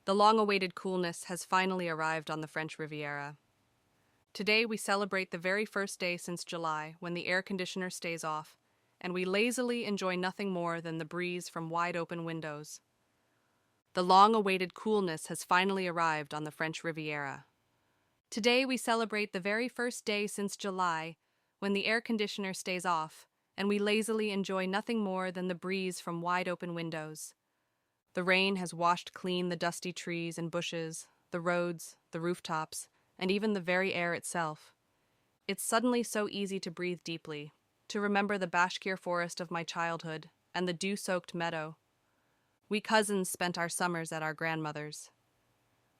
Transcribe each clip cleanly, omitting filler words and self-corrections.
The long-awaited coolness has finally arrived on the French Riviera. Today we celebrate the very first day since July when the air conditioner stays off, and we lazily enjoy nothing more than the breeze from wide-open windows. The long-awaited coolness has finally arrived on the French Riviera. Today we celebrate the very first day since July when the air conditioner stays off, and we lazily enjoy nothing more than the breeze from wide-open windows. The rain has washed clean the dusty trees and bushes, the roads, the rooftops, and even the very air itself. It's suddenly so easy to breathe deeply, to remember the Bashkir forest of my childhood and the dew-soaked meadow. We cousins spent our summers at our grandmother's.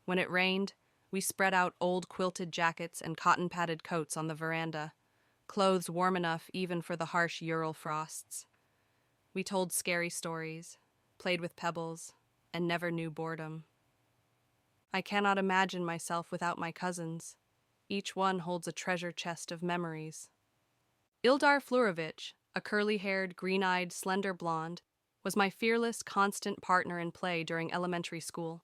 When it rained, we spread out old quilted jackets and cotton-padded coats on the veranda, clothes warm enough even for the harsh Ural frosts. We told scary stories, played with pebbles, and never knew boredom. I cannot imagine myself without my cousins. Each one holds a treasure chest of memories. Ildar Flurovich, a curly-haired, green-eyed, slender blonde, was my fearless, constant partner in play during elementary school.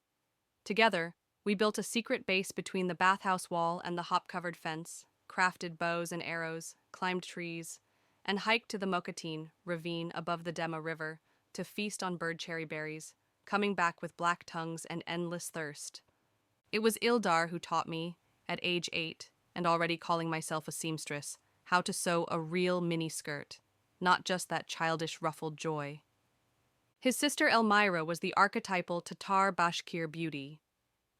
Together, we built a secret base between the bathhouse wall and the hop-covered fence, crafted bows and arrows, climbed trees, and hiked to the Mokatin ravine above the Dema River to feast on bird cherry berries, coming back with black tongues and endless thirst. It was Ildar who taught me, at age 8, and already calling myself a seamstress, how to sew a real miniskirt, not just that childish ruffled joy. His sister Elmira was the archetypal Tatar Bashkir beauty.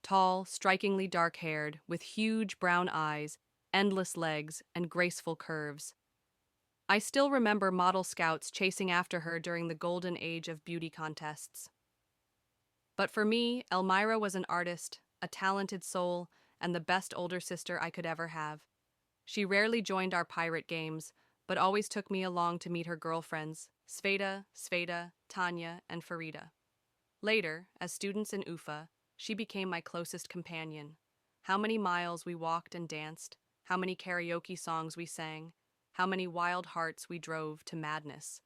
Tall, strikingly dark-haired, with huge brown eyes, endless legs, and graceful curves. I still remember model scouts chasing after her during the golden age of beauty contests. But for me, Elmira was an artist, a talented soul, and the best older sister I could ever have. She rarely joined our pirate games, but always took me along to meet her girlfriends, Sveta, Tanya, and Farida. Later, as students in Ufa, she became my closest companion. How many miles we walked and danced, how many karaoke songs we sang, how many wild hearts we drove to madness.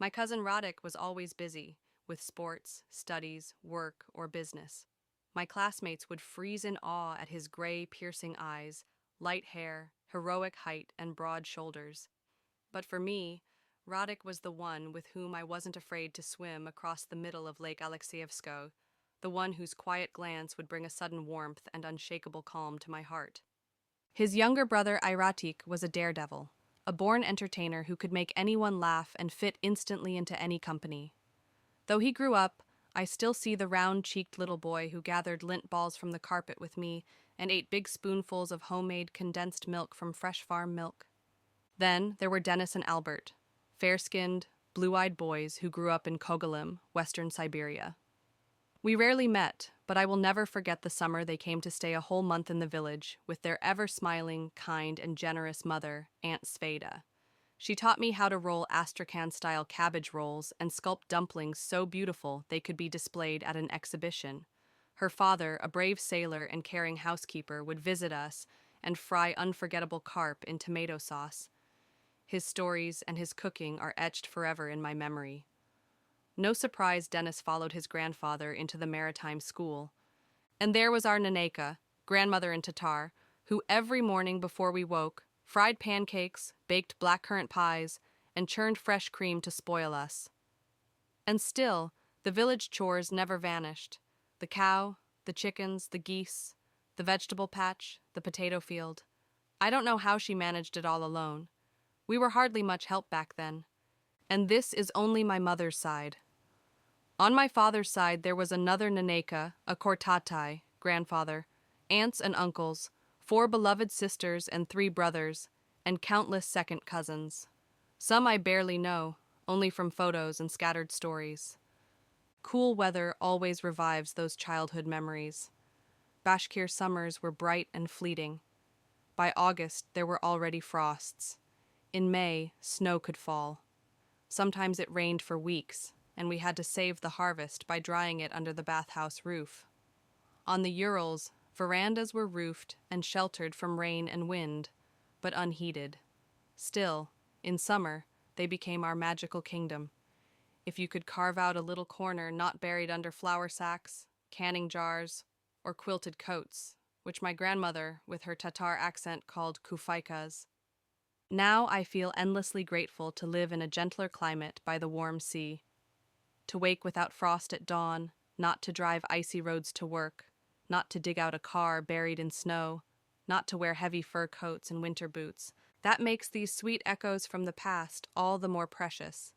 My cousin Radek was always busy, with sports, studies, work, or business. My classmates would freeze in awe at his gray, piercing eyes, light hair, heroic height, and broad shoulders. But for me, Radek was the one with whom I wasn't afraid to swim across the middle of Lake Alexievsko, the one whose quiet glance would bring a sudden warmth and unshakable calm to my heart. His younger brother Iratik was a daredevil, a born entertainer who could make anyone laugh and fit instantly into any company. Though he grew up, I still see the round-cheeked little boy who gathered lint balls from the carpet with me and ate big spoonfuls of homemade condensed milk from fresh farm milk. Then there were Dennis and Albert, fair-skinned, blue-eyed boys who grew up in Kogalim, western Siberia. We rarely met, but I will never forget the summer they came to stay a whole month in the village with their ever-smiling, kind, and generous mother, Aunt Sveta. She taught me how to roll Astrakhan-style cabbage rolls and sculpt dumplings so beautiful they could be displayed at an exhibition. Her father, a brave sailor and caring housekeeper, would visit us and fry unforgettable carp in tomato sauce. His stories and his cooking are etched forever in my memory. No surprise Dennis followed his grandfather into the maritime school. And there was our Naneka, grandmother in Tatar, who every morning before we woke, fried pancakes, baked blackcurrant pies, and churned fresh cream to spoil us. And still, the village chores never vanished. The cow, the chickens, the geese, the vegetable patch, the potato field. I don't know how she managed it all alone. We were hardly much help back then. And this is only my mother's side. On my father's side, there was another Naneka, a Kortatai, grandfather, aunts and uncles, 4 beloved sisters and 3 brothers, and countless second cousins. Some I barely know, only from photos and scattered stories. Cool weather always revives those childhood memories. Bashkir summers were bright and fleeting. By August, there were already frosts. In May, snow could fall. Sometimes it rained for weeks, and we had to save the harvest by drying it under the bathhouse roof. On the Urals, verandas were roofed and sheltered from rain and wind, but unheated. Still, in summer, they became our magical kingdom. If you could carve out a little corner not buried under flour sacks, canning jars, or quilted coats, which my grandmother, with her Tatar accent, called kufaikas. Now I feel endlessly grateful to live in a gentler climate by the warm sea, to wake without frost at dawn, not to drive icy roads to work, not to dig out a car buried in snow, not to wear heavy fur coats and winter boots. That makes these sweet echoes from the past all the more precious.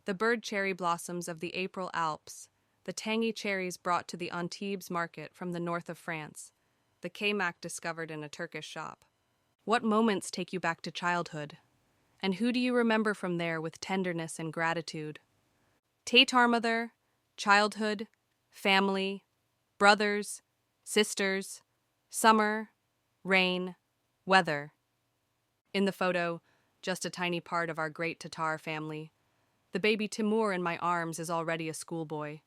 The bird cherry blossoms of the April Alps, the tangy cherries brought to the Antibes market from the north of France, the kaymak discovered in a Turkish shop. What moments take you back to childhood? And who do you remember from there with tenderness and gratitude? Tatar mother, childhood, family, brothers, sisters, summer, rain, weather. In the photo, just a tiny part of our great Tatar family. The baby Timur in my arms is already a schoolboy.